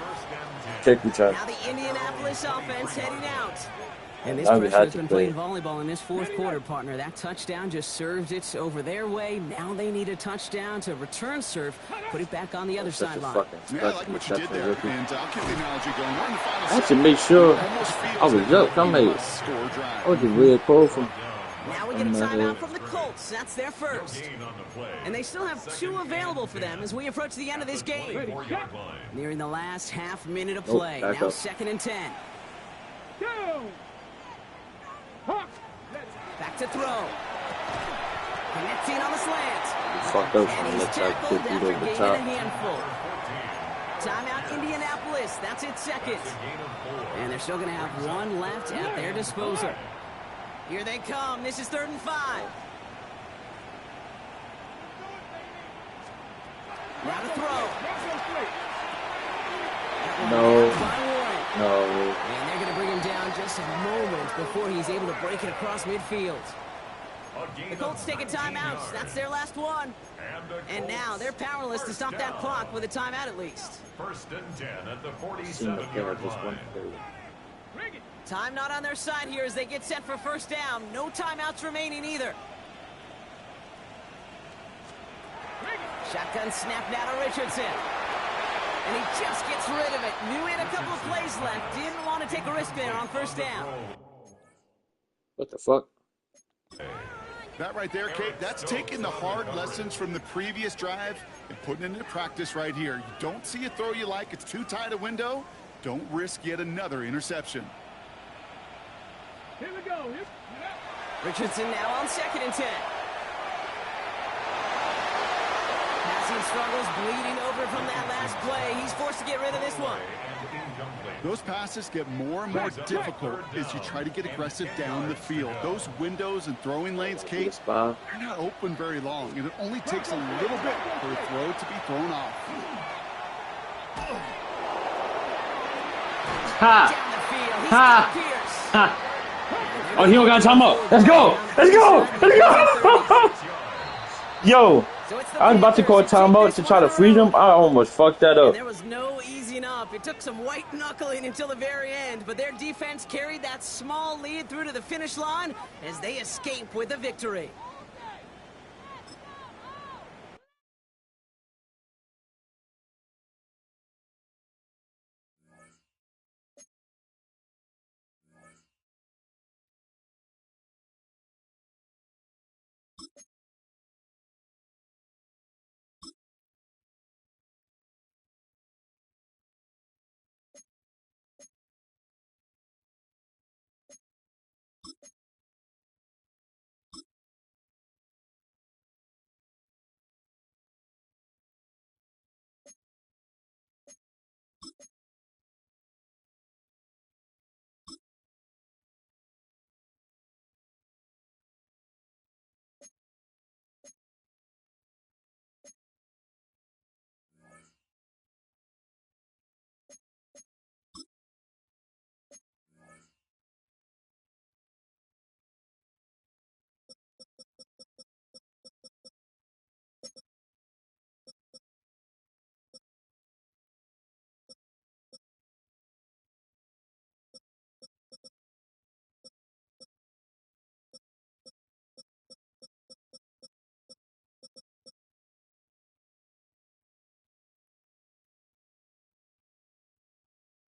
take your time. Now the Indianapolis offense heading out. And this Now we person had has to been play. playing volleyball in this 4th quarter, partner. That touchdown just served it over their way. Now they need a touchdown to return serve, put it back on the other Such a sideline. fucking Yeah, I like what you did there. rookie. And I'll keep the analogy going. We're in the final I had to second. make sure Almost feels I was like up. I'm it'll be like, a score drive. I was just real cold from. Now we get a timeout from the Colts. That's their first. Gain on the play. And they still have 2 available for them as we approach the end of this game. 4-yard line. Nearing the last half minute of play. back Now up. 2nd and 10. Down. Hawk. Back to throw. Connecting on the slant. Fucked up And from he's left side tackled kick after over the gaining a top. handful. Timeout Indianapolis. That's its second. And they're still going to have 1 left at their disposal. Here they come. This is 3rd and 5. Now to throw. No. By Warren. No. And they're going to bring him down just a moment before he's able to break it across midfield. The Colts take a timeout. That's their last one. And now they're powerless to stop that clock with a timeout at least. 1st and 10 at the Seen the player 47-yard just line. went through. Time not on their side here as they get set for first down. No timeouts remaining either. Shotgun snap now to Richardson. And he just gets rid of it. Knew he had a couple of plays left. Didn't want to take a risk there on first down. What the fuck? That right there, Kate, that's taking the hard lessons from the previous drive and putting it into practice right here. You don't see a throw you like, it's too tight a window. Don't risk yet another interception. Here we go. Richardson now on 2nd and 10. Passing struggles, bleeding over from that last play. He's forced to get rid of this one. Those passes get more and more difficult as you try to get aggressive down the field. Those windows and throwing lanes, Kate, they're not open very long, and it only takes a little bit for a throw to be thrown off. Ha! Ha! Ha! Oh, he don't got time up. Let's go! Let's go! Let's go! Yo! I was about to call timeout to try to freeze him. I almost fucked that up. There was no easing up. It took some white knuckling until the very end, but their defense carried that small lead through to the finish line as they escape with a victory.